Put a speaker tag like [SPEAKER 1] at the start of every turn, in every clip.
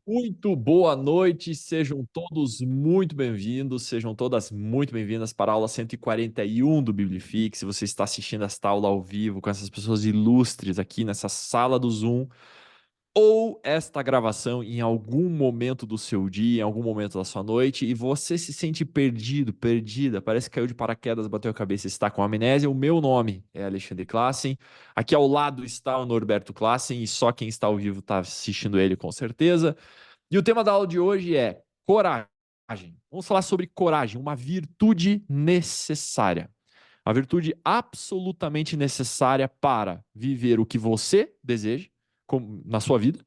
[SPEAKER 1] Muito boa noite, sejam todos muito bem-vindos, sejam todas muito bem-vindas para a aula 141 do Biblifix. Se você está assistindo esta aula ao vivo com essas pessoas ilustres aqui nessa sala do Zoom, ou esta gravação em algum momento do seu dia, em algum momento da sua noite, e você se sente perdido, perdida, parece que caiu de paraquedas, bateu a cabeça e está com amnésia. O meu nome é Alexandre Klassen, aqui ao lado está o Norberto Klassen, e só quem está ao vivo está assistindo ele com certeza. E o tema da aula de hoje é coragem. Vamos falar sobre coragem, uma virtude necessária. Uma virtude absolutamente necessária para viver o que você deseja na sua vida,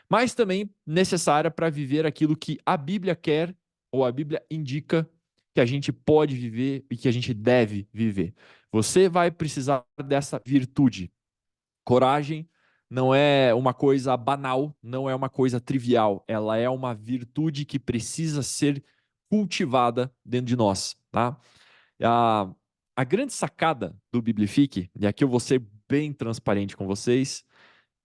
[SPEAKER 1] mas também necessária para viver aquilo que a Bíblia quer ou a Bíblia indica que a gente pode viver e que a gente deve viver. Você vai precisar dessa virtude. Coragem não é uma coisa banal, não é uma coisa trivial. Ela é uma virtude que precisa ser cultivada dentro de nós, tá? A, a grande sacada do Biblifique, e aqui eu vou ser bem transparente com vocês,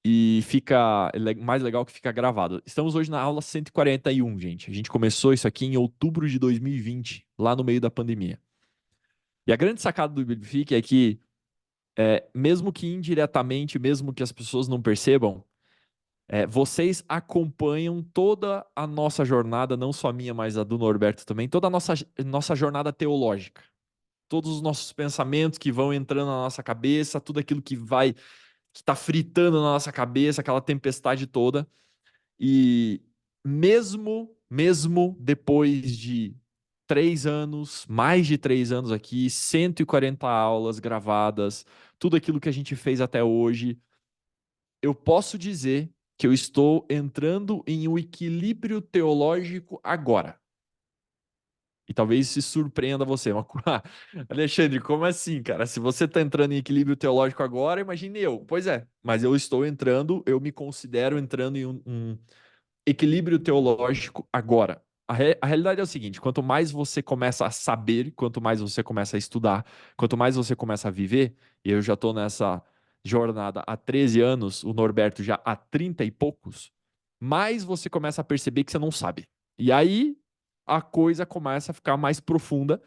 [SPEAKER 1] e fica mais legal que fica gravado. Estamos hoje na aula 141, gente. A gente começou isso aqui em outubro de 2020, lá no meio da pandemia. E a grande sacada do Biblifique é que mesmo que indiretamente, mesmo que as pessoas não percebam, vocês acompanham toda a nossa jornada, não só a minha, mas a do Norberto também, toda a nossa jornada teológica. Todos os nossos pensamentos que vão entrando na nossa cabeça, tudo aquilo que está fritando na nossa cabeça, aquela tempestade toda. E mesmo depois de 3 anos, mais de 3 anos aqui, 140 aulas gravadas, tudo aquilo que a gente fez até hoje, eu posso dizer que eu estou entrando em um equilíbrio teológico agora. E talvez se surpreenda você. Alexandre, como assim, cara? Se você está entrando em equilíbrio teológico agora, imagine eu. Pois é, mas eu estou entrando, eu me considero entrando em um equilíbrio teológico agora. A realidade é o seguinte: quanto mais você começa a saber, quanto mais você começa a estudar, quanto mais você começa a viver, e eu já estou nessa jornada há 13 anos, o Norberto já há 30 e poucos, mais você começa a perceber que você não sabe. E aí a coisa começa a ficar mais profunda,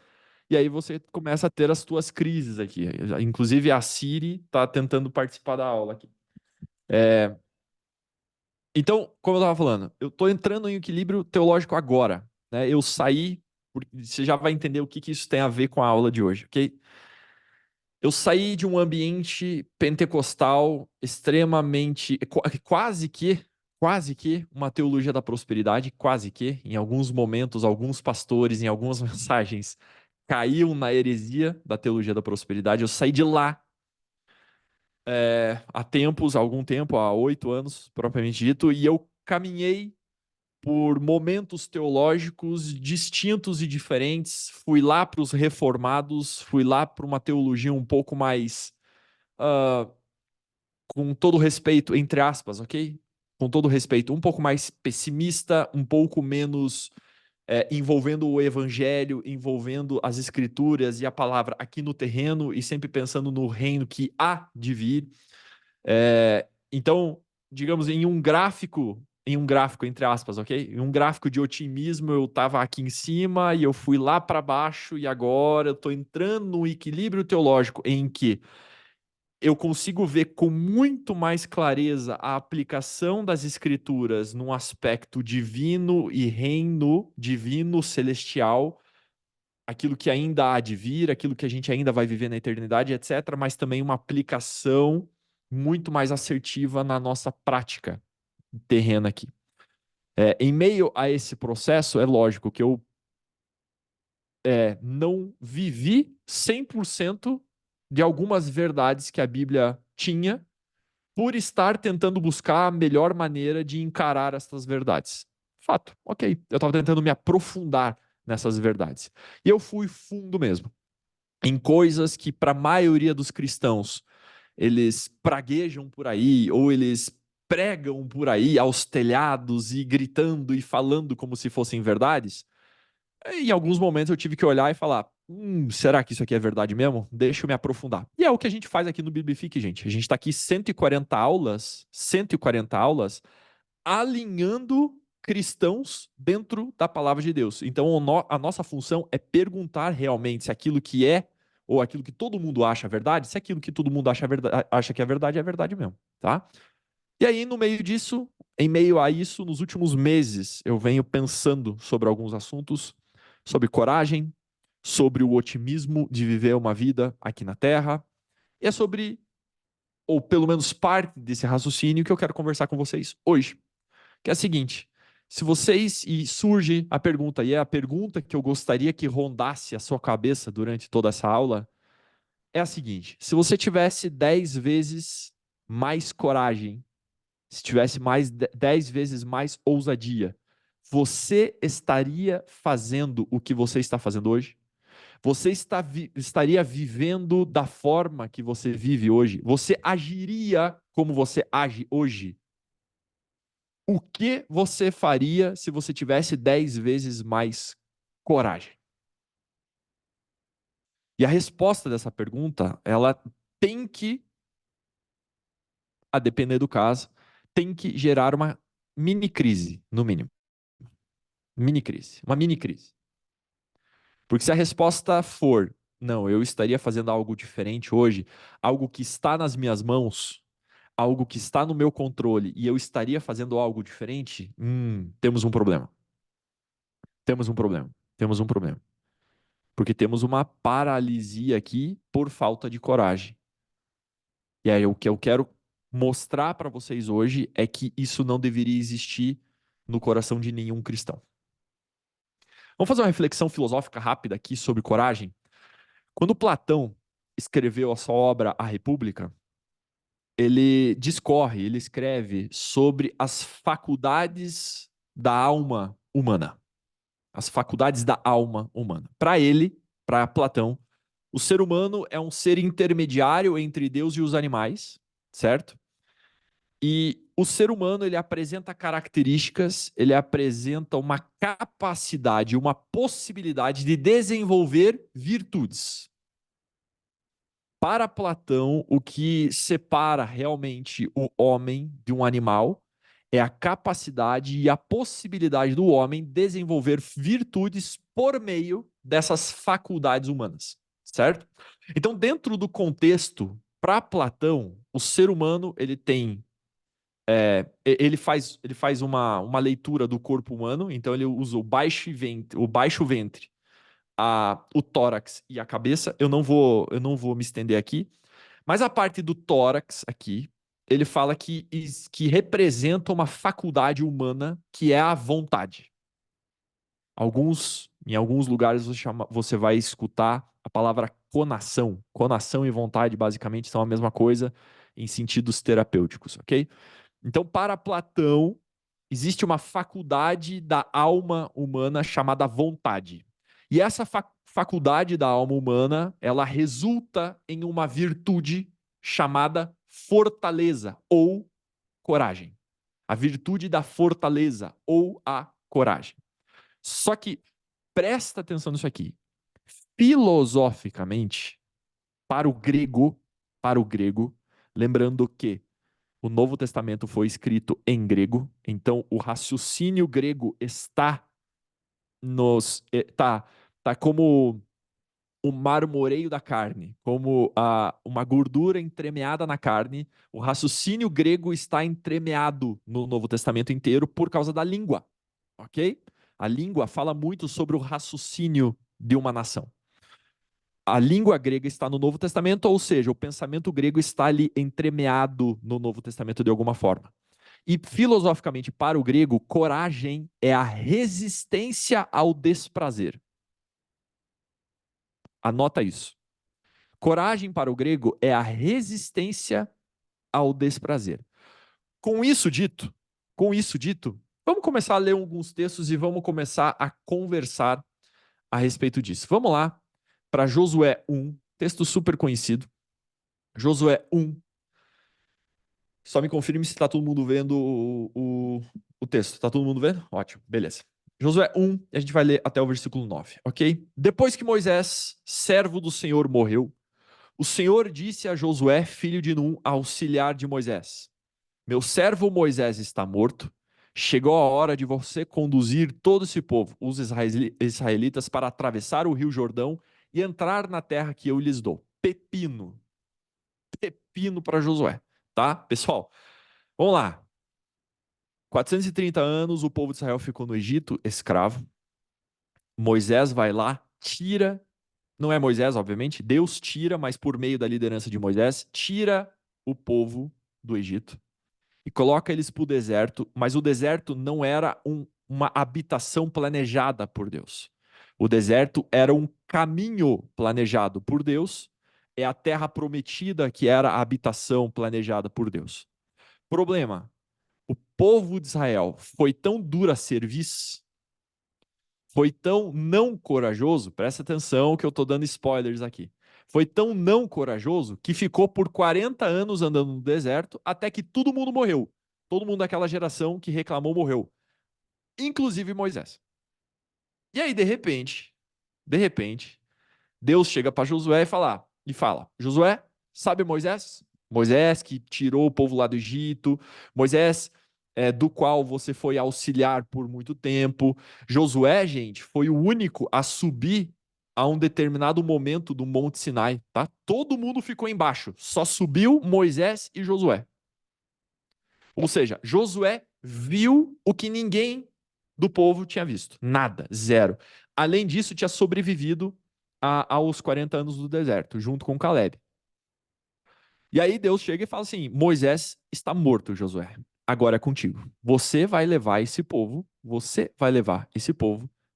[SPEAKER 1] e aí você começa a ter as suas crises aqui. Inclusive a Siri está tentando participar da aula aqui. Então, como eu estava falando, eu estou entrando em equilíbrio teológico agora, né? Eu saí, você já vai entender o que isso tem a ver com a aula de hoje, ok? Eu saí de um ambiente pentecostal extremamente, quase que uma teologia da prosperidade, quase que, em alguns momentos, alguns pastores, em algumas mensagens, caíam na heresia da teologia da prosperidade. Eu saí de lá há algum tempo, há 8 anos, propriamente dito, e eu caminhei por momentos teológicos distintos e diferentes. Fui lá para os reformados, fui lá para uma teologia um pouco mais, ah, com todo respeito, entre aspas, ok? Com todo respeito, um pouco mais pessimista, um pouco menos envolvendo o evangelho, envolvendo as escrituras e a palavra aqui no terreno e sempre pensando no reino que há de vir. Então, digamos, em um gráfico, entre aspas, ok? Em um gráfico de otimismo, eu estava aqui em cima e eu fui lá para baixo, e agora eu estou entrando num equilíbrio teológico em que eu consigo ver com muito mais clareza a aplicação das escrituras num aspecto divino e reino divino celestial, aquilo que ainda há de vir, aquilo que a gente ainda vai viver na eternidade, etc., mas também uma aplicação muito mais assertiva na nossa prática terrena aqui. Em meio a esse processo, é lógico que eu não vivi 100% de algumas verdades que a Bíblia tinha, por estar tentando buscar a melhor maneira de encarar essas verdades. Fato, ok. Eu estava tentando me aprofundar nessas verdades. E eu fui fundo mesmo, em coisas que, para a maioria dos cristãos, eles praguejam por aí, ou eles pregam por aí aos telhados e gritando e falando como se fossem verdades. Em alguns momentos eu tive que olhar e falar: será que isso aqui é verdade mesmo? Deixa eu me aprofundar. E é o que a gente faz aqui no Biblifique, gente. A gente está aqui 140 aulas, alinhando cristãos dentro da palavra de Deus. Então, a nossa função é perguntar realmente se aquilo que é, ou aquilo que todo mundo acha verdade, se aquilo que todo mundo acha que é verdade mesmo, tá? E aí, no meio disso, em meio a isso, nos últimos meses, eu venho pensando sobre alguns assuntos, sobre coragem, sobre o otimismo de viver uma vida aqui na Terra, e é sobre, ou pelo menos parte desse raciocínio que eu quero conversar com vocês hoje, que é a seguinte: se vocês, e surge a pergunta, e é a pergunta que eu gostaria que rondasse a sua cabeça durante toda essa aula, é a seguinte: se você tivesse 10 vezes mais coragem, se tivesse 10 vezes mais ousadia, você estaria fazendo o que você está fazendo hoje? Você estaria vivendo da forma que você vive hoje? Você agiria como você age hoje? O que você faria se você tivesse 10 vezes mais coragem? E a resposta dessa pergunta, ela tem que, a depender do caso, tem que gerar uma mini crise, no mínimo. Mini crise, uma mini crise. Porque se a resposta for, não, eu estaria fazendo algo diferente hoje, algo que está nas minhas mãos, algo que está no meu controle, e eu estaria fazendo algo diferente, temos um problema. Temos um problema. Temos um problema. Porque temos uma paralisia aqui por falta de coragem. E aí o que eu quero mostrar para vocês hoje é que isso não deveria existir no coração de nenhum cristão. Vamos fazer uma reflexão filosófica rápida aqui sobre coragem. Quando Platão escreveu a sua obra A República, ele discorre, ele escreve sobre as faculdades da alma humana. As faculdades da alma humana. Para ele, para Platão, o ser humano é um ser intermediário entre Deus e os animais, certo? E o ser humano, ele apresenta características, ele apresenta uma capacidade, uma possibilidade de desenvolver virtudes. Para Platão, o que separa realmente o homem de um animal é a capacidade e a possibilidade do homem desenvolver virtudes por meio dessas faculdades humanas, certo? Então, dentro do contexto, para Platão, o ser humano ele tem ele faz uma leitura do corpo humano, então ele usa o baixo ventre, o tórax e a cabeça. Eu não vou me estender aqui, mas a parte do tórax aqui, ele fala que representa uma faculdade humana que é a vontade. Em alguns lugares você vai escutar a palavra conação. Conação e vontade basicamente são a mesma coisa em sentidos terapêuticos, ok? Então, para Platão, existe uma faculdade da alma humana chamada vontade. E essa faculdade da alma humana, ela resulta em uma virtude chamada fortaleza ou coragem. A virtude da fortaleza ou a coragem. Só que presta atenção nisso aqui. Filosoficamente, para o grego, lembrando que o Novo Testamento foi escrito em grego, então o raciocínio grego está tá como o marmoreio da carne, como uma gordura entremeada na carne. O raciocínio grego está entremeado no Novo Testamento inteiro por causa da língua, ok? A língua fala muito sobre o raciocínio de uma nação. A língua grega está no Novo Testamento, ou seja, o pensamento grego está ali entremeado no Novo Testamento de alguma forma. E filosoficamente, para o grego, coragem é a resistência ao desprazer. Anota isso. Coragem para o grego é a resistência ao desprazer. Com isso dito, vamos começar a ler alguns textos e vamos começar a conversar a respeito disso. Vamos lá para Josué 1, texto super conhecido. Josué 1. Só me confirme se está todo mundo vendo o texto. Está todo mundo vendo? Ótimo, beleza. Josué 1, a gente vai ler até o versículo 9, ok? Depois que Moisés, servo do Senhor, morreu, o Senhor disse a Josué, filho de Num, auxiliar de Moisés: Meu servo Moisés está morto, Chegou a hora de você conduzir todo esse povo, os israelitas, para atravessar o rio Jordão e entrar na terra que eu lhes dou. Pepino. Pepino para Josué, tá? Pessoal, vamos lá. 430 anos, o povo de Israel ficou no Egito, escravo. Moisés vai lá, tira, não é Moisés, obviamente, Deus tira, mas por meio da liderança de Moisés, tira o povo do Egito e coloca eles para o deserto, mas o deserto não era uma habitação planejada por Deus. O deserto era um caminho planejado por Deus, é a terra prometida que era a habitação planejada por Deus. Problema: o povo de Israel foi tão dura serviço, foi tão não corajoso, presta atenção que eu estou dando spoilers aqui. Foi tão não corajoso que ficou por 40 anos andando no deserto até que todo mundo morreu. Todo mundo daquela geração que reclamou morreu, inclusive Moisés. E aí, de repente, Deus chega para Josué e fala: Josué, sabe Moisés? Moisés que tirou o povo lá do Egito, Moisés do qual você foi auxiliar por muito tempo. Josué, gente, foi o único a subir a um determinado momento do Monte Sinai, tá? Todo mundo ficou embaixo, só subiu Moisés e Josué. Ou seja, Josué viu o que ninguém do povo tinha visto. Nada, zero. Além disso, tinha sobrevivido aos 40 anos do deserto, junto com Caleb. E aí Deus chega e fala assim: Moisés está morto, Josué. Agora é contigo. Você vai levar esse povo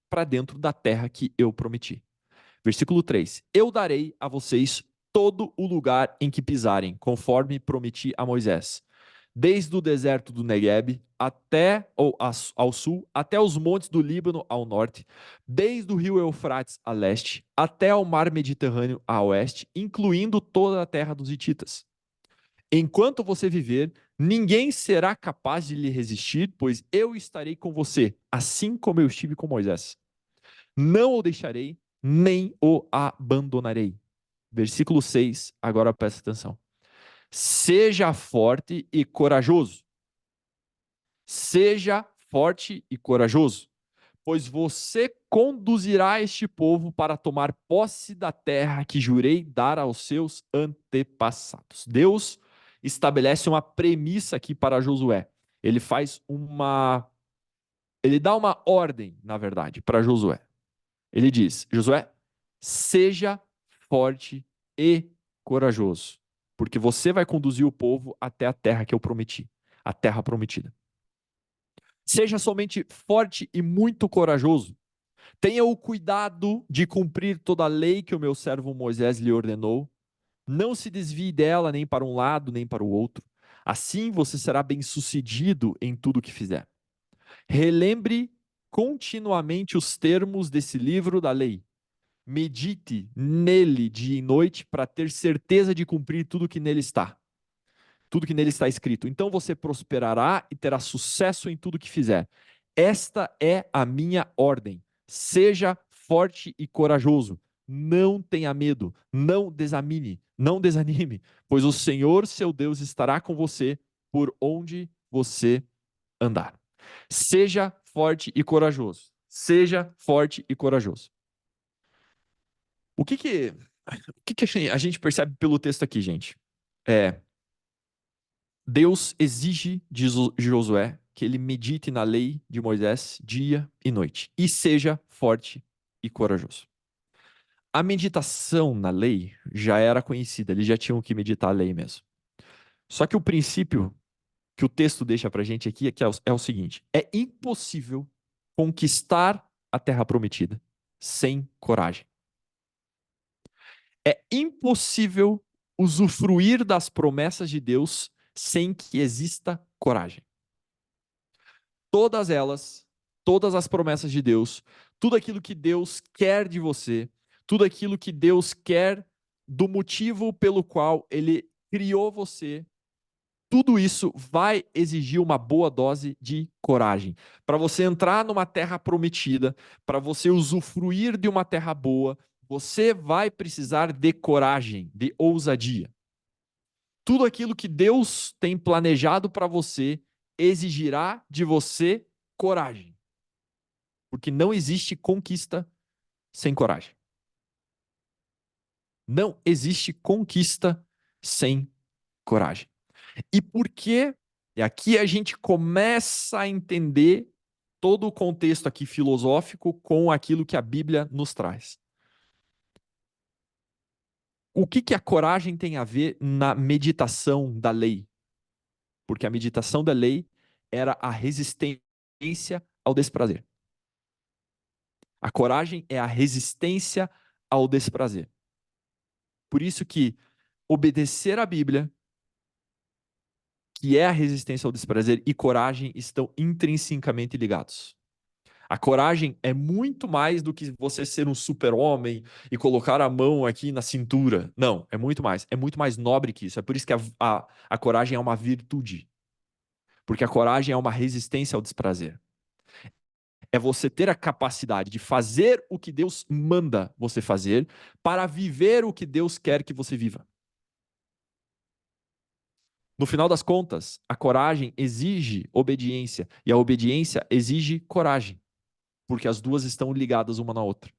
[SPEAKER 1] para dentro da terra que eu prometi. Versículo 3: Eu darei a vocês todo o lugar em que pisarem, conforme prometi a Moisés, desde o deserto do Negueb até ao sul, até os montes do Líbano ao norte, desde o rio Eufrates a leste, até ao mar Mediterrâneo a oeste, incluindo toda a terra dos hititas. Enquanto você viver, ninguém será capaz de lhe resistir, pois eu estarei com você, assim como eu estive com Moisés. Não o deixarei, nem o abandonarei. Versículo 6, agora presta atenção. Seja forte e corajoso. Seja forte e corajoso, pois você conduzirá este povo para tomar posse da terra que jurei dar aos seus antepassados. Deus estabelece uma premissa aqui para Josué. Ele dá uma ordem, na verdade, para Josué. Ele diz: Josué, seja forte e corajoso, porque você vai conduzir o povo até a terra que eu prometi, a terra prometida. Seja somente forte e muito corajoso. Tenha o cuidado de cumprir toda a lei que o meu servo Moisés lhe ordenou. Não se desvie dela nem para um lado nem para o outro. Assim você será bem-sucedido em tudo que fizer. Relembre continuamente os termos desse livro da lei. Medite nele dia e noite para ter certeza de cumprir tudo que nele está. Tudo que nele está escrito. Então você prosperará e terá sucesso em tudo que fizer. Esta é a minha ordem. Seja forte e corajoso. Não tenha medo, não desanime, pois o Senhor, seu Deus, estará com você por onde você andar. Seja forte e corajoso. Seja forte e corajoso. O que a gente percebe pelo texto aqui, gente? Deus exige de Josué que ele medite na lei de Moisés dia e noite e seja forte e corajoso. A meditação na lei já era conhecida, eles já tinham que meditar a lei mesmo. Só que o princípio que o texto deixa pra gente aqui é o seguinte: é impossível conquistar a terra prometida sem coragem. É impossível usufruir das promessas de Deus sem que exista coragem. Todas elas, todas as promessas de Deus, tudo aquilo que Deus quer de você, tudo aquilo que Deus quer do motivo pelo qual ele criou você, tudo isso vai exigir uma boa dose de coragem. Para você entrar numa terra prometida, para você usufruir de uma terra boa, você vai precisar de coragem, de ousadia. Tudo aquilo que Deus tem planejado para você exigirá de você coragem. Porque não existe conquista sem coragem. Não existe conquista sem coragem. E por quê? E aqui a gente começa a entender todo o contexto aqui filosófico com aquilo que a Bíblia nos traz. O que a coragem tem a ver na meditação da lei? Porque a meditação da lei era a resistência ao desprazer. A coragem é a resistência ao desprazer. Por isso que obedecer à Bíblia, que é a resistência ao desprazer, e coragem estão intrinsecamente ligados. A coragem é muito mais do que você ser um super-homem e colocar a mão aqui na cintura. Não, é muito mais. É muito mais nobre que isso. É por isso que a coragem é uma virtude. Porque a coragem é uma resistência ao desprazer. É você ter a capacidade de fazer o que Deus manda você fazer para viver o que Deus quer que você viva. No final das contas, a coragem exige obediência e a obediência exige coragem, porque as duas estão ligadas uma na outra.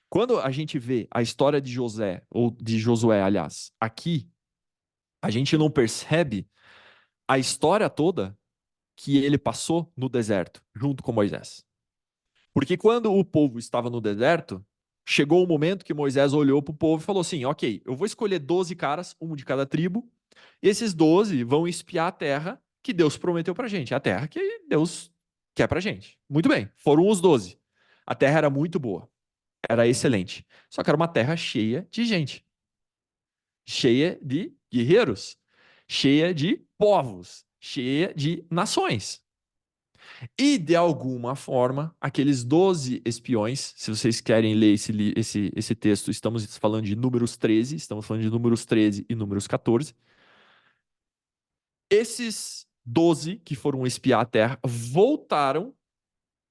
[SPEAKER 1] Quando a gente vê a história de José, ou de Josué, aliás, aqui, a gente não percebe a história toda que ele passou no deserto, junto com Moisés. Porque quando o povo estava no deserto, chegou o momento que Moisés olhou para o povo e falou assim: ok, eu vou escolher 12 caras, um de cada tribo, e esses 12 vão espiar a terra que Deus prometeu para a gente, a terra que Deus quer para a gente. Muito bem, foram os 12. A terra era muito boa, era excelente. Só que era uma terra cheia de gente, cheia de guerreiros, cheia de povos, cheia de nações. E, de alguma forma, aqueles 12 espiões, se vocês querem ler esse texto, estamos falando de Números 13, estamos falando de Números 13 e Números 14. Esses 12 que foram espiar a terra voltaram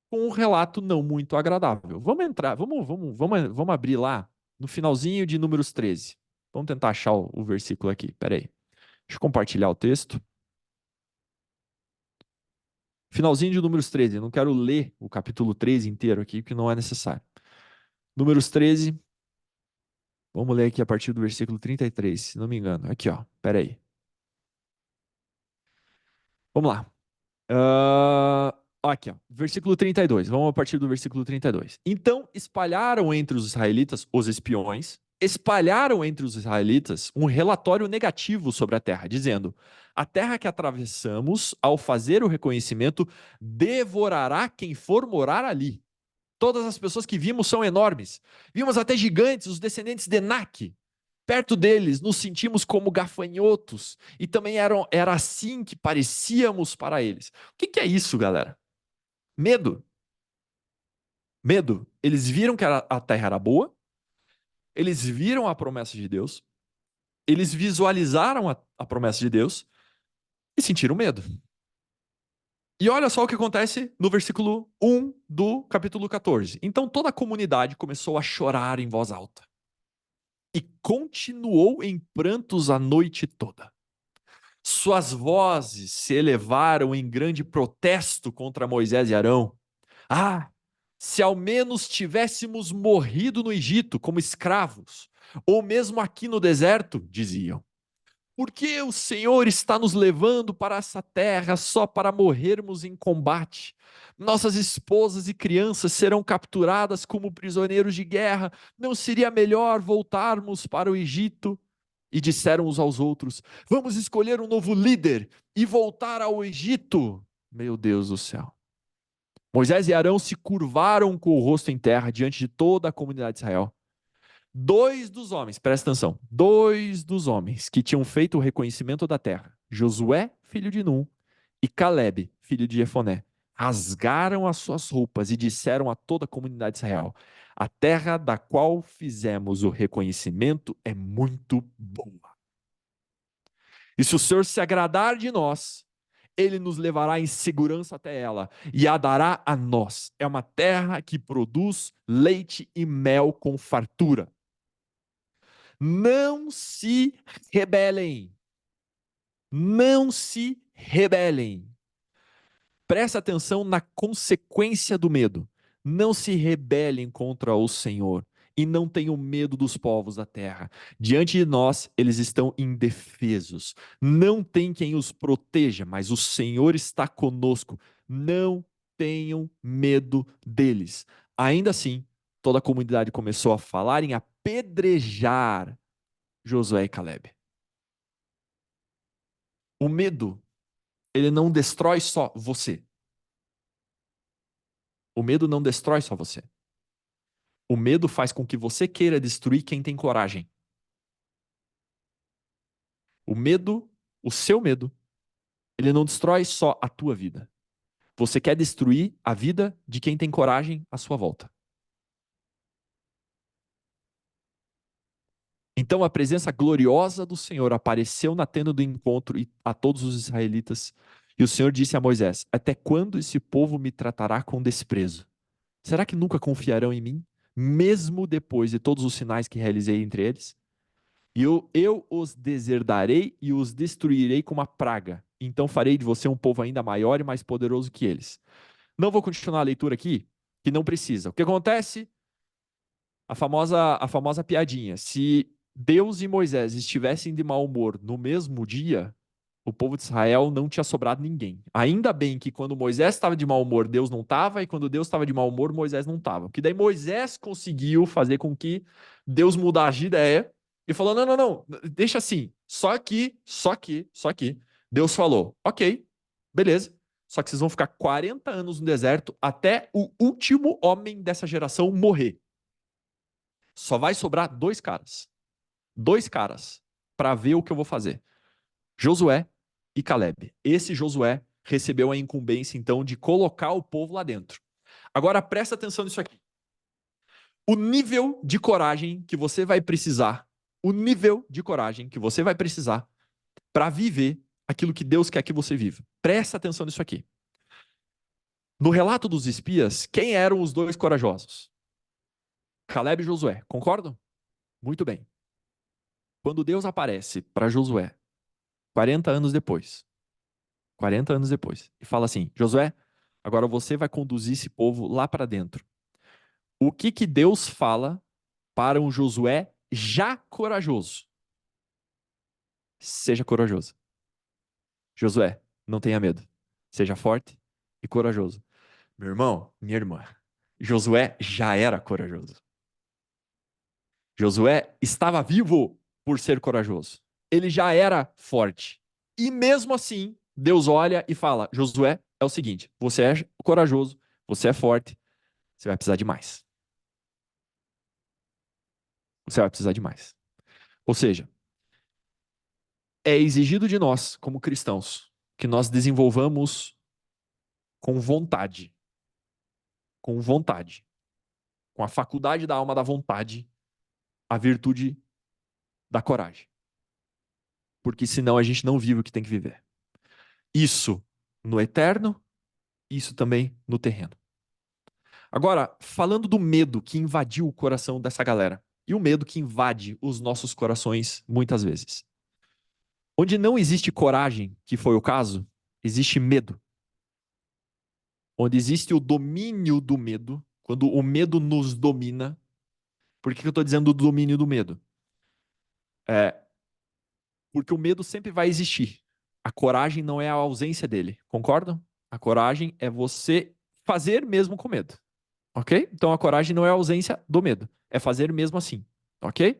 [SPEAKER 1] com um relato não muito agradável. Vamos entrar, vamos abrir lá no finalzinho de Números 13. Vamos tentar achar o versículo aqui, peraí. Deixa eu compartilhar o texto. Finalzinho de Números 13. Eu não quero ler o capítulo 13 inteiro aqui, porque não é necessário. Números 13. Vamos ler aqui a partir do versículo 33, se não me engano. Aqui, ó. Pera aí. Vamos lá. Aqui, ó. Versículo 32. Vamos a partir do versículo 32. Então espalharam entre os israelitas, os espiões, espalharam entre os israelitas um relatório negativo sobre a terra, dizendo: a terra que atravessamos, ao fazer o reconhecimento, devorará quem for morar ali. Todas as pessoas que vimos são enormes. Vimos até gigantes, os descendentes de Enaque. Perto deles, nos sentimos como gafanhotos. E também era assim que parecíamos para eles. O que é isso, galera? Medo. Medo. Eles viram que a terra era boa, eles viram a promessa de Deus, eles visualizaram a promessa de Deus e sentiram medo. E olha só o que acontece no versículo 1 do capítulo 14. Então toda a comunidade começou a chorar em voz alta e continuou em prantos a noite toda. Suas vozes se elevaram em grande protesto contra Moisés e Arão. Ah, se ao menos tivéssemos morrido no Egito como escravos, ou mesmo aqui no deserto, diziam. Por que o Senhor está nos levando para essa terra só para morrermos em combate? Nossas esposas e crianças serão capturadas como prisioneiros de guerra. Não seria melhor voltarmos para o Egito? E disseram uns aos outros: vamos escolher um novo líder e voltar ao Egito. Meu Deus do céu. Moisés e Arão se curvaram com o rosto em terra diante de toda a comunidade de Israel. Dois dos homens, presta atenção, dois dos homens que tinham feito o reconhecimento da terra, Josué, filho de Num, e Calebe, filho de Jefoné, rasgaram as suas roupas e disseram a toda a comunidade de Israel: a terra da qual fizemos o reconhecimento é muito boa. E se o Senhor se agradar de nós, ele nos levará em segurança até ela e a dará a nós. É uma terra que produz leite e mel com fartura. Não se rebelem. Não se rebelem. Presta atenção na consequência do medo. Não se rebelem contra o Senhor e não tenham medo dos povos da terra. Diante de nós, eles estão indefesos. Não tem quem os proteja, mas o Senhor está conosco. Não tenham medo deles. Ainda assim, toda a comunidade começou a falar em apedrejar Josué e Caleb. O medo, ele não destrói só você. O medo não destrói só você. O medo faz com que você queira destruir quem tem coragem. O medo, o seu medo, ele não destrói só a tua vida. Você quer destruir a vida de quem tem coragem à sua volta. Então a presença gloriosa do Senhor apareceu na tenda do encontro a todos os israelitas. E o Senhor disse a Moisés: Até quando esse povo me tratará com desprezo? Será que nunca confiarão em mim, mesmo depois de todos os sinais que realizei entre eles? E eu os deserdarei e os destruirei com uma praga. Então farei de você um povo ainda maior e mais poderoso que eles. Não vou continuar a leitura aqui, que não precisa. O que acontece? A famosa piadinha. Se Deus e Moisés estivessem de mau humor no mesmo dia, o povo de Israel não tinha sobrado ninguém. Ainda bem que quando Moisés estava de mau humor, Deus não estava, e quando Deus estava de mau humor, Moisés não estava. Porque daí Moisés conseguiu fazer com que Deus mudasse de ideia e falou: não, não, não, deixa assim. Só que. Deus falou: ok, beleza. Só que vocês vão ficar 40 anos no deserto até o último homem dessa geração morrer. Só vai sobrar dois caras. Dois caras para ver o que eu vou fazer. Josué e Caleb. Esse Josué recebeu a incumbência, então, de colocar o povo lá dentro. Agora, presta atenção nisso aqui. O nível de coragem que você vai precisar, o nível de coragem que você vai precisar para viver aquilo que Deus quer que você viva. Presta atenção nisso aqui. No relato dos espias, quem eram os dois corajosos? Caleb e Josué, concordam? Muito bem. Quando Deus aparece para Josué, 40 anos depois, 40 anos depois, e fala assim: Josué, agora você vai conduzir esse povo lá para dentro. O que que Deus fala para um Josué já corajoso? Seja corajoso. Josué, não tenha medo. Seja forte e corajoso. Meu irmão, minha irmã, Josué já era corajoso. Josué estava vivo por ser corajoso. Ele já era forte. E mesmo assim, Deus olha e fala: Josué, é o seguinte, você é corajoso, você é forte, você vai precisar de mais. Você vai precisar de mais. Ou seja, é exigido de nós, como cristãos, que nós desenvolvamos com vontade, com vontade, com a faculdade da alma da vontade, a virtude da coragem. Porque senão a gente não vive o que tem que viver. Isso no eterno, isso também no terreno. Agora, falando do medo que invadiu o coração dessa galera, e o medo que invade os nossos corações muitas vezes. Onde não existe coragem, que foi o caso, existe medo. Onde existe o domínio do medo, quando o medo nos domina. Por que eu estou dizendo do domínio do medo? É, porque o medo sempre vai existir. A coragem não é a ausência dele, concordam? A coragem é você fazer mesmo com medo, ok? Então a coragem não é a ausência do medo, é fazer mesmo assim, ok?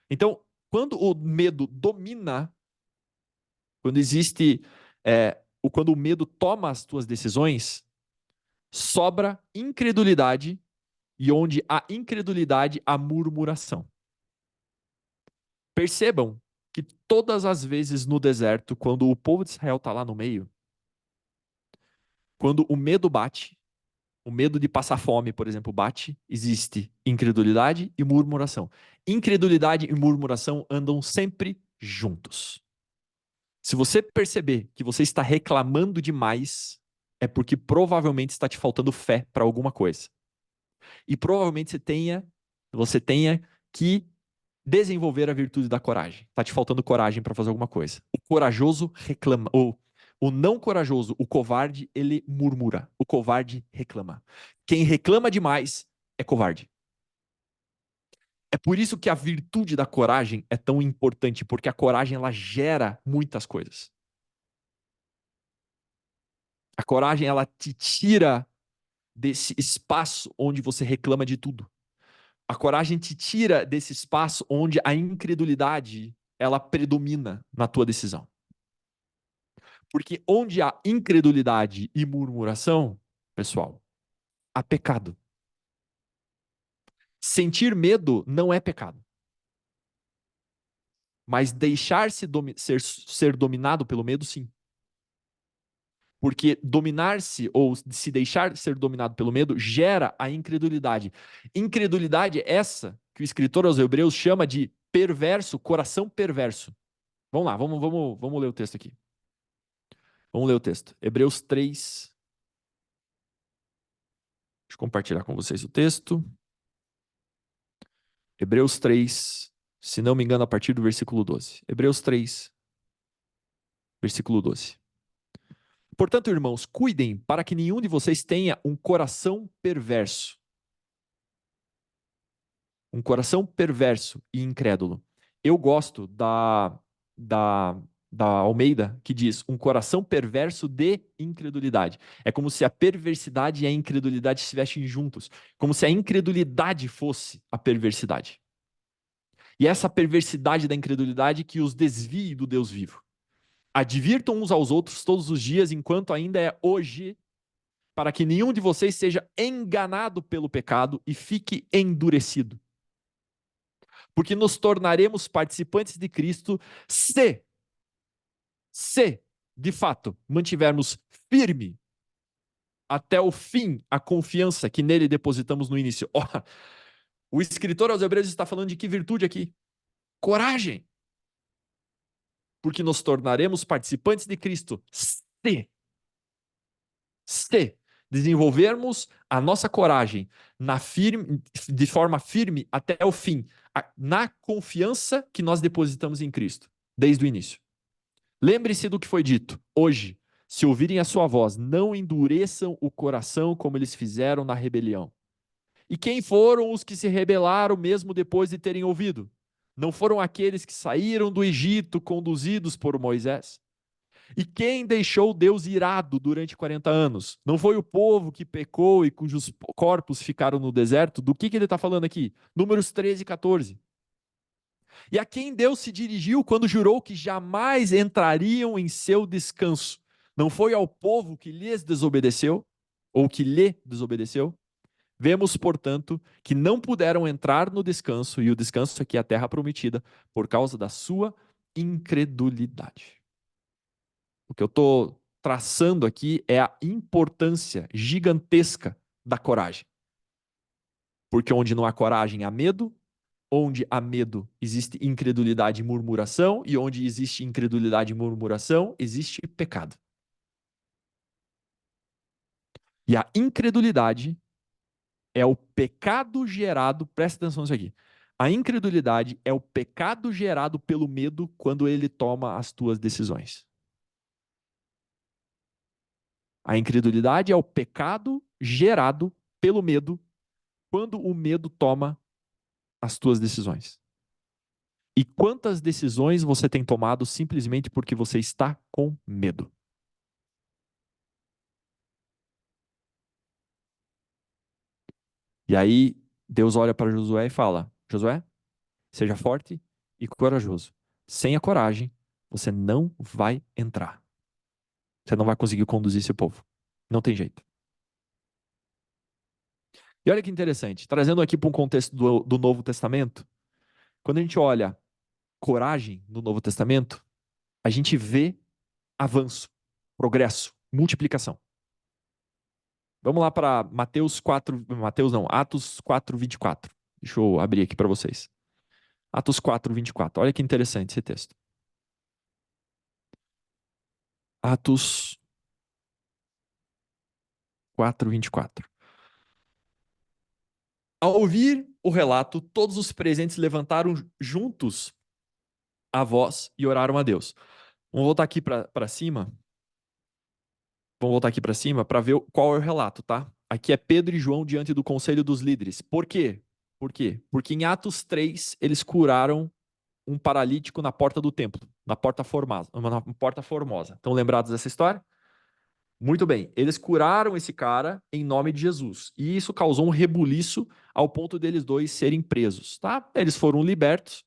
[SPEAKER 1] Então, quando o medo domina, quando existe, quando o medo toma as tuas decisões, sobra incredulidade e onde há incredulidade, há murmuração. Percebam que todas as vezes no deserto, quando o povo de Israel está lá no meio, quando o medo bate, o medo de passar fome, por exemplo, bate, existe incredulidade e murmuração. Incredulidade e murmuração andam sempre juntos. Se você perceber que você está reclamando demais, é porque provavelmente está te faltando fé para alguma coisa. E provavelmente você tenha que desenvolver a virtude da coragem. Está te faltando coragem para fazer alguma coisa. O corajoso reclama, ou O não corajoso, o covarde, ele murmura. O covarde reclama. Quem reclama demais é covarde. É por isso que a virtude da coragem é tão importante, porque a coragem ela gera muitas coisas. A coragem ela te tira desse espaço onde você reclama de tudo. A coragem te tira desse espaço onde a incredulidade ela predomina na tua decisão. Porque onde há incredulidade e murmuração, pessoal, há pecado. Sentir medo não é pecado. Mas deixar-se ser dominado pelo medo, sim. Porque dominar-se ou se deixar ser dominado pelo medo gera a incredulidade. Incredulidade é essa que o escritor aos Hebreus chama de perverso, coração perverso. Vamos lá, vamos ler o texto aqui. Vamos ler o texto. Hebreus 3. Deixa eu compartilhar com vocês o texto. Hebreus 3, se não me engano, a partir do versículo 12. Hebreus 3, versículo 12. Portanto, irmãos, cuidem para que nenhum de vocês tenha um coração perverso. Um coração perverso e incrédulo. Eu gosto da, da Almeida, que diz um coração perverso de incredulidade. É como se a perversidade e a incredulidade estivessem juntos. Como se a incredulidade fosse a perversidade. E essa perversidade da incredulidade que os desvie do Deus vivo. Advirtam uns aos outros todos os dias, enquanto ainda é hoje, para que nenhum de vocês seja enganado pelo pecado e fique endurecido. Porque nos tornaremos participantes de Cristo se, de fato, mantivermos firme até o fim a confiança que nele depositamos no início. Oh, o escritor aos Hebreus está falando de que virtude aqui? Coragem. Porque nos tornaremos participantes de Cristo se desenvolvermos a nossa coragem de forma firme até o fim, na confiança que nós depositamos em Cristo, desde o início. Lembre-se do que foi dito. Hoje, se ouvirem a sua voz, não endureçam o coração como eles fizeram na rebelião. E quem foram os que se rebelaram mesmo depois de terem ouvido? Não foram aqueles que saíram do Egito conduzidos por Moisés? E quem deixou Deus irado durante 40 anos? Não foi o povo que pecou e cujos corpos ficaram no deserto? Do que ele está falando aqui? Números 13 e 14. E a quem Deus se dirigiu quando jurou que jamais entrariam em seu descanso? Não foi ao povo que lhes desobedeceu? Ou que lhe desobedeceu? Vemos, portanto, que não puderam entrar no descanso, e o descanso aqui é a terra prometida, por causa da sua incredulidade. O que eu estou traçando aqui é a importância gigantesca da coragem. Porque onde não há coragem, há medo. Onde há medo, existe incredulidade e murmuração. E onde existe incredulidade e murmuração, existe pecado. E a incredulidade é o pecado gerado, presta atenção nisso aqui. A incredulidade é o pecado gerado pelo medo quando ele toma as tuas decisões. A incredulidade é o pecado gerado pelo medo quando o medo toma as tuas decisões. E quantas decisões você tem tomado simplesmente porque você está com medo? E aí Deus olha para Josué e fala: Josué, seja forte e corajoso. Sem a coragem, você não vai entrar. Você não vai conseguir conduzir esse povo. Não tem jeito. E olha que interessante, trazendo aqui para um contexto do Novo Testamento, quando a gente olha coragem no Novo Testamento, a gente vê avanço, progresso, multiplicação. Vamos lá para Mateus 4, Mateus não, Atos 4, 24. Deixa eu abrir aqui para vocês. Atos 4, 24. Olha que interessante esse texto. Atos 4, 24. Ao ouvir o relato, todos os presentes levantaram juntos a voz e oraram a Deus. Vamos voltar aqui para cima. Vamos voltar aqui para cima para ver qual é o relato, tá? Aqui é Pedro e João diante do conselho dos líderes. Por quê? Por quê? Porque em Atos 3 eles curaram um paralítico na porta do templo, na porta formosa. Estão lembrados dessa história? Muito bem. Eles curaram esse cara em nome de Jesus. E isso causou um rebuliço ao ponto deles dois serem presos, tá? Eles foram libertos.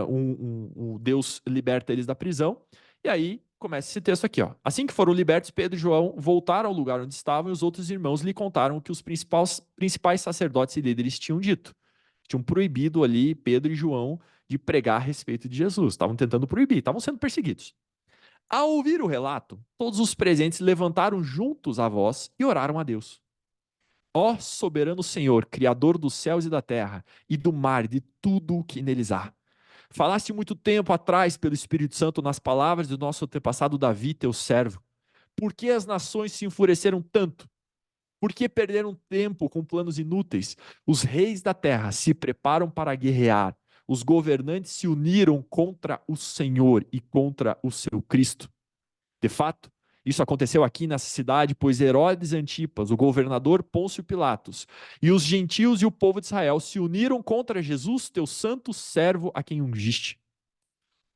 [SPEAKER 1] O Deus liberta eles da prisão. E aí começa esse texto aqui, ó. Assim que foram libertos, Pedro e João voltaram ao lugar onde estavam e os outros irmãos lhe contaram o que os principais sacerdotes e líderes tinham dito. Tinham proibido ali Pedro e João de pregar a respeito de Jesus. Estavam tentando proibir, estavam sendo perseguidos. Ao ouvir o relato, todos os presentes levantaram juntos a voz e oraram a Deus. Ó soberano Senhor, Criador dos céus e da terra, e do mar e de tudo o que neles há. Falaste muito tempo atrás pelo Espírito Santo nas palavras do nosso antepassado Davi, teu servo. Por que as nações se enfureceram tanto? Por que perderam tempo com planos inúteis? Os reis da terra se preparam para guerrear. Os governantes se uniram contra o Senhor e contra o seu Cristo. De fato, isso aconteceu aqui nessa cidade, pois Herodes Antipas, o governador Pôncio Pilatos, e os gentios e o povo de Israel se uniram contra Jesus, teu santo servo, a quem ungiste.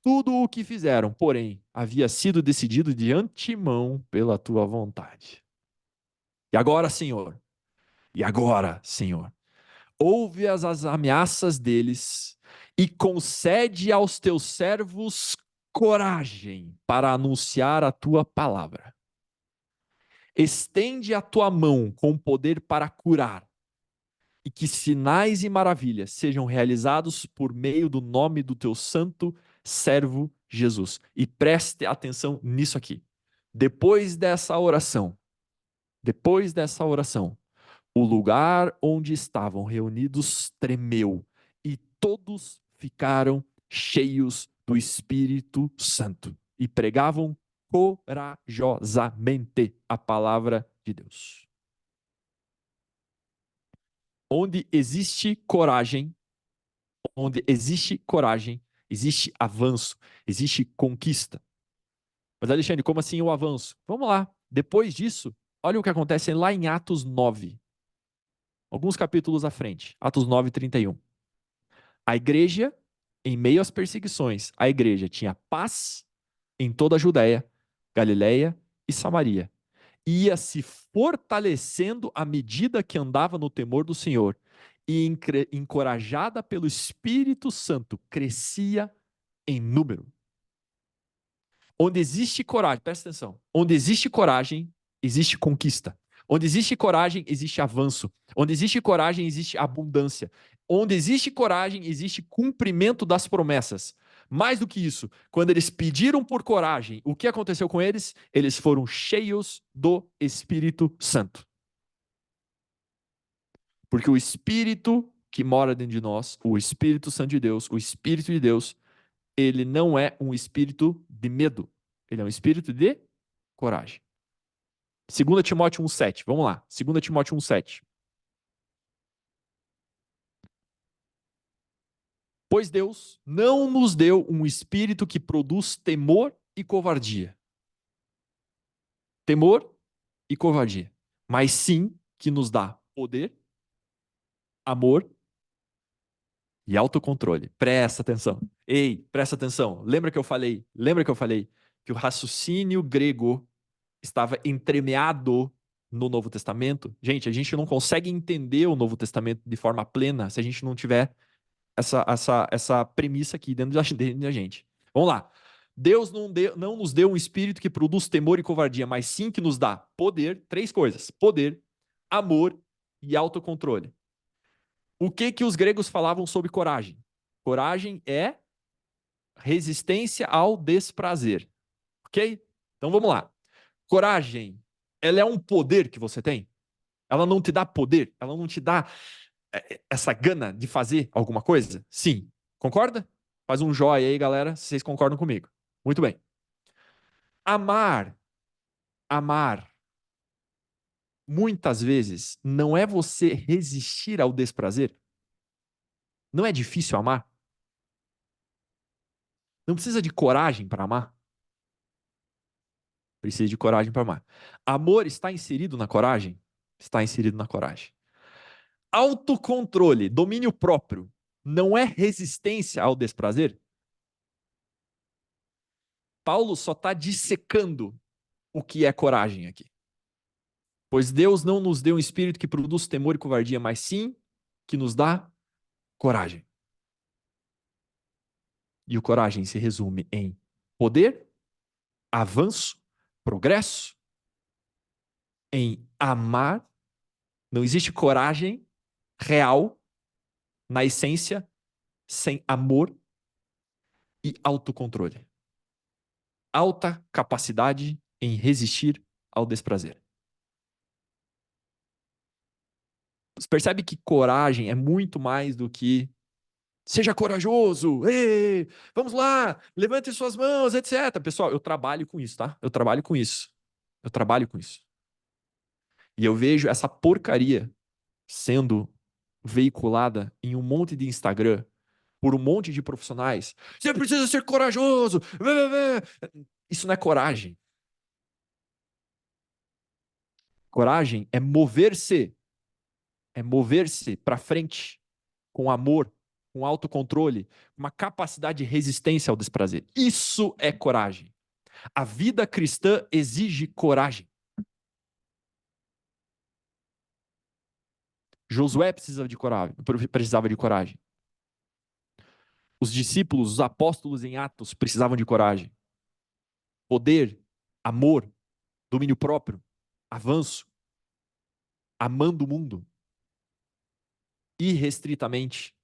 [SPEAKER 1] Tudo o que fizeram, porém, havia sido decidido de antemão pela tua vontade. E agora, Senhor, ouve as ameaças deles e concede aos teus servos coragem para anunciar a tua palavra. Estende a tua mão com poder para curar, e que sinais e maravilhas sejam realizados por meio do nome do teu santo servo Jesus. E preste atenção nisso aqui. Depois dessa oração, o lugar onde estavam reunidos tremeu e todos ficaram cheios do Espírito Santo e pregavam corajosamente a palavra de Deus. Onde existe coragem, existe avanço, existe conquista. Mas, Alexandre, como assim o avanço? Vamos lá. Depois disso, olha o que acontece lá em Atos 9. Alguns capítulos à frente. Atos 9, 31. A igreja, em meio às perseguições, a igreja tinha paz em toda a Judéia, Galiléia e Samaria. Ia se fortalecendo à medida que andava no temor do Senhor e, encorajada pelo Espírito Santo, crescia em número. Onde existe coragem, presta atenção, onde existe coragem, existe conquista. Onde existe coragem, existe avanço. Onde existe coragem, existe abundância. Onde existe coragem, existe cumprimento das promessas. Mais do que isso, quando eles pediram por coragem, o que aconteceu com eles? Eles foram cheios do Espírito Santo. Porque o Espírito que mora dentro de nós, o Espírito Santo de Deus, o Espírito de Deus, ele não é um espírito de medo. Ele é um espírito de coragem. 2 Timóteo 1,7. Vamos lá. 2 Timóteo 1,7. Pois Deus não nos deu um espírito que produz temor e covardia. Temor e covardia. Mas sim que nos dá poder, amor e autocontrole. Presta atenção. Ei, presta atenção. Lembra que eu falei? Que o raciocínio grego estava entremeado no Novo Testamento? Gente, a gente não consegue entender o Novo Testamento de forma plena se a gente não tiver essa premissa aqui dentro da gente. Vamos lá. Deus não nos deu um espírito que produz temor e covardia, mas sim que nos dá poder, três coisas: poder, amor e autocontrole. O que os gregos falavam sobre coragem? Coragem é resistência ao desprazer, ok? Então vamos lá. Coragem, ela é um poder que você tem? Ela não te dá poder? Ela não te dá essa gana de fazer alguma coisa? Sim. Concorda? Faz um joia aí, galera, se vocês concordam comigo. Muito bem. Amar, amar, muitas vezes, não é você resistir ao desprazer. Não é difícil amar. Não precisa de coragem para amar. Precisa de coragem para amar. Amor está inserido na coragem? Está inserido na coragem. Autocontrole, domínio próprio, não é resistência ao desprazer? Paulo só está dissecando o que é coragem aqui. Pois Deus não nos deu um espírito que produz temor e covardia, mas sim que nos dá coragem. E o coragem se resume em poder, avanço, progresso, em amar. Não existe coragem real, na essência, sem amor e autocontrole. Alta capacidade em resistir ao desprazer. Você percebe que coragem é muito mais do que seja corajoso, ei, vamos lá, levante suas mãos, etc. Pessoal, eu trabalho com isso, tá? Eu trabalho com isso. Eu trabalho com isso. E eu vejo essa porcaria sendo veiculada em um monte de Instagram por um monte de profissionais. Você precisa ser corajoso. Isso não é coragem. Coragem é mover-se. É mover-se para frente com amor, com autocontrole, uma capacidade de resistência ao desprazer. Isso é coragem. A vida cristã exige coragem. Josué precisava de coragem. Os discípulos, os apóstolos em Atos precisavam de coragem. Poder, amor, domínio próprio, avanço, amando o mundo, irrestritamente.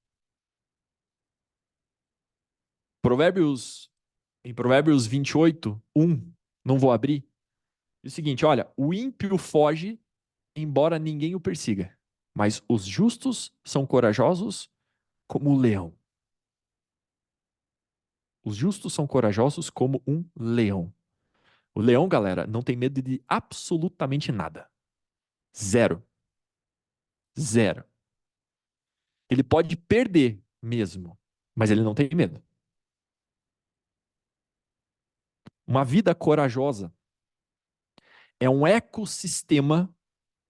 [SPEAKER 1] Em Provérbios 28, 1, não vou abrir, diz o seguinte, olha, o ímpio foge, embora ninguém o persiga, mas os justos são corajosos como o leão. Os justos são corajosos como um leão. O leão, galera, não tem medo de absolutamente nada. Zero. Zero. Ele pode perder mesmo, mas ele não tem medo. Uma vida corajosa é um ecossistema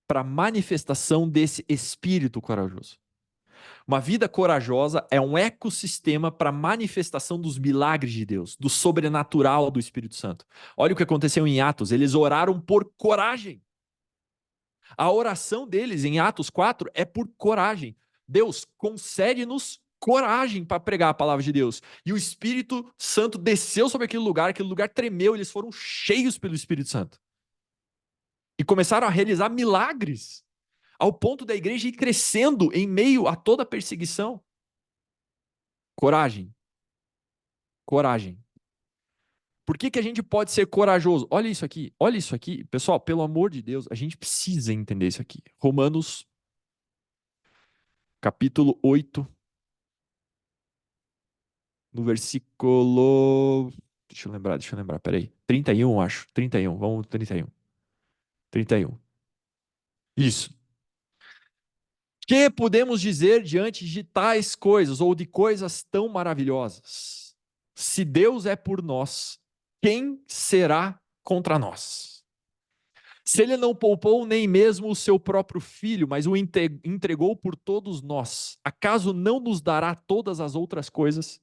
[SPEAKER 1] para manifestação desse espírito corajoso. Uma vida corajosa é um ecossistema para manifestação dos milagres de Deus, do sobrenatural do Espírito Santo. Olha o que aconteceu em Atos, eles oraram por coragem. A oração deles em Atos 4 é por coragem. Deus, concede-nos coragem para pregar a palavra de Deus. E o Espírito Santo desceu sobre aquele lugar tremeu, eles foram cheios pelo Espírito Santo. E começaram a realizar milagres, ao ponto da igreja ir crescendo em meio a toda a perseguição. Coragem. Coragem. Por que a gente pode ser corajoso? Olha isso aqui, olha isso aqui. Pessoal, pelo amor de Deus, a gente precisa entender isso aqui. Romanos, capítulo 8, no versículo... Deixa eu lembrar, peraí. 31, acho. 31, vamos 31. 31. Isso. Que podemos dizer diante de tais coisas, ou de coisas tão maravilhosas? Se Deus é por nós, quem será contra nós? Se ele não poupou nem mesmo o seu próprio filho, mas o entregou por todos nós, acaso não nos dará todas as outras coisas?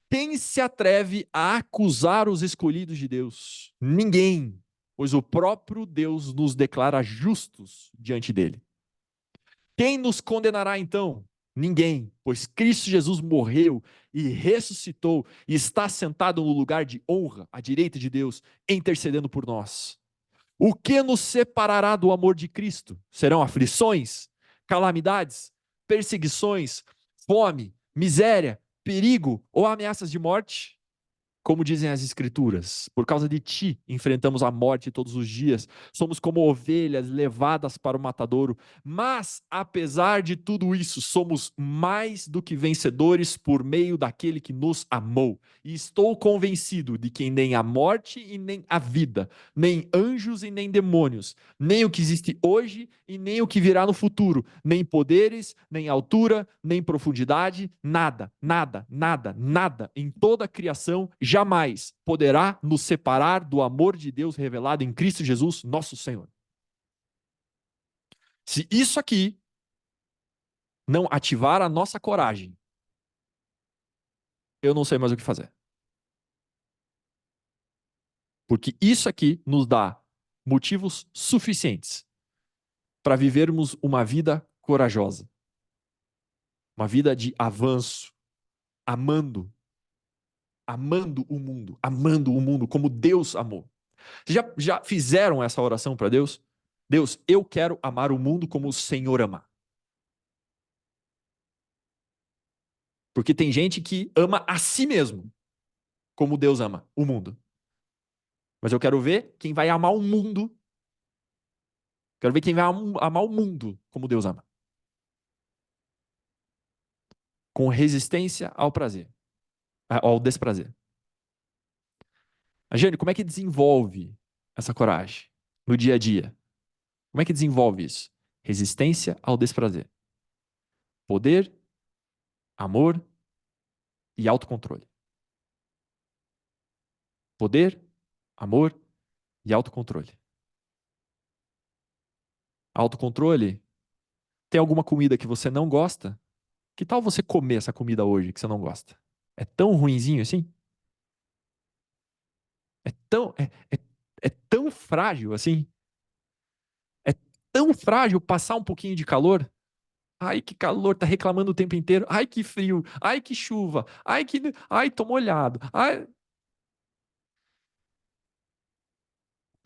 [SPEAKER 1] Quem se atreve a acusar os escolhidos de Deus? Ninguém, pois o próprio Deus nos declara justos diante dele. Quem nos condenará então? Ninguém, pois Cristo Jesus morreu e ressuscitou e está sentado no lugar de honra à direita de Deus, intercedendo por nós. O que nos separará do amor de Cristo? Serão aflições, calamidades, perseguições, fome, miséria, perigo ou ameaças de morte? Como dizem as Escrituras, por causa de ti enfrentamos a morte todos os dias, somos como ovelhas levadas para o matadouro, mas apesar de tudo isso, somos mais do que vencedores por meio daquele que nos amou. E estou convencido de que nem a morte e nem a vida, nem anjos e nem demônios, nem o que existe hoje e nem o que virá no futuro, nem poderes, nem altura, nem profundidade, nada, nada, nada, nada em toda a criação jamais poderá nos separar do amor de Deus revelado em Cristo Jesus, nosso Senhor. Se isso aqui não ativar a nossa coragem, eu não sei mais o que fazer. Porque isso aqui nos dá motivos suficientes para vivermos uma vida corajosa, uma vida de avanço, amando, amando o mundo como Deus amou. Vocês já fizeram essa oração para Deus? Deus, eu quero amar o mundo como o Senhor ama. Porque tem gente que ama a si mesmo, como Deus ama o mundo. Mas eu quero ver quem vai amar o mundo. Quero ver quem vai amar o mundo como Deus ama. Com resistência ao prazer, ao desprazer. A Jane, como é que desenvolve essa coragem no dia a dia? Como é que desenvolve isso? Resistência ao desprazer. Poder, amor e autocontrole. Poder, amor e autocontrole. Autocontrole? Tem alguma comida que você não gosta? Que tal você comer essa comida hoje que você não gosta? É tão ruinzinho assim? É tão, é, é, é tão frágil assim? É tão frágil passar um pouquinho de calor? Ai, que calor, tá reclamando o tempo inteiro. Ai, que frio. Ai, que chuva. Ai, tô molhado. Ai.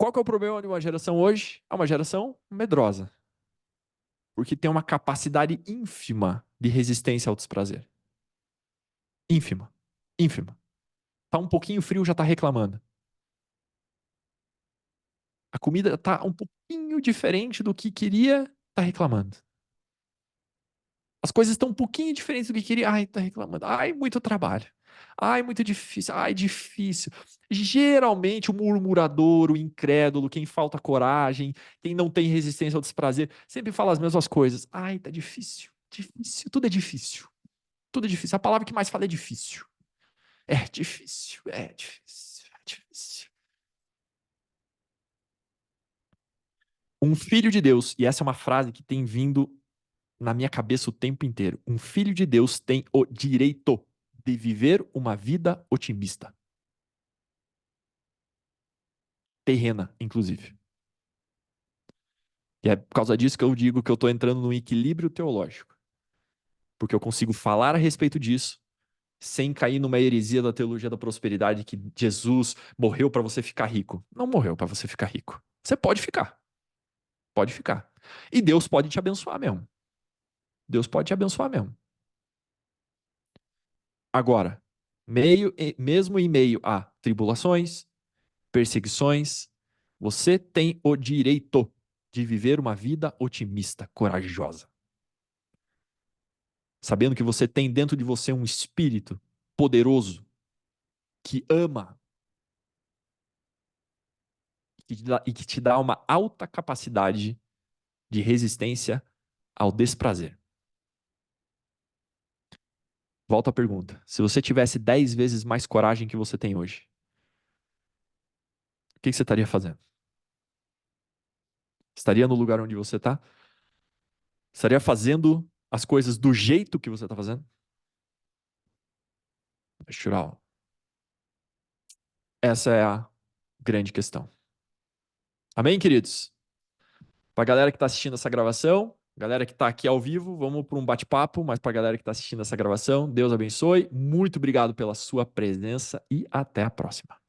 [SPEAKER 1] Qual que é o problema de uma geração hoje? É uma geração medrosa, porque tem uma capacidade ínfima de resistência ao desprazer. Ínfima. Ínfima. Tá um pouquinho frio, já tá reclamando. A comida tá um pouquinho diferente do que queria, tá reclamando. As coisas estão um pouquinho diferentes do que queria, ai, tá reclamando. Ai, muito trabalho. Ai, muito difícil. Ai, difícil. Geralmente o murmurador, o incrédulo, quem falta coragem, quem não tem resistência ao desprazer, sempre fala as mesmas coisas. Ai, tá difícil. Difícil. Tudo é difícil. Tudo é difícil. A palavra que mais fala é difícil. É difícil. É difícil. É difícil. Um filho de Deus, e essa é uma frase que tem vindo na minha cabeça o tempo inteiro. Um filho de Deus tem o direito de viver uma vida otimista. Terrena, inclusive. E é por causa disso que eu digo que eu estou entrando num equilíbrio teológico. Porque eu consigo falar a respeito disso sem cair numa heresia da teologia da prosperidade que Jesus morreu para você ficar rico. Não morreu para você ficar rico. Você pode ficar. Pode ficar. E Deus pode te abençoar mesmo. Deus pode te abençoar mesmo. Agora, mesmo em meio a tribulações, perseguições, você tem o direito de viver uma vida otimista, corajosa. Sabendo que você tem dentro de você um espírito poderoso que ama e que te dá uma alta capacidade de resistência ao desprazer. Volta à pergunta. Se você tivesse 10 vezes mais coragem que você tem hoje, o que você estaria fazendo? Estaria no lugar onde você está? Estaria fazendo as coisas do jeito que você está fazendo? Natural. Essa é a grande questão. Amém, queridos? Para a galera que está assistindo essa gravação, galera que está aqui ao vivo, vamos para um bate-papo, mas para a galera que está assistindo essa gravação, Deus abençoe. Muito obrigado pela sua presença e até a próxima.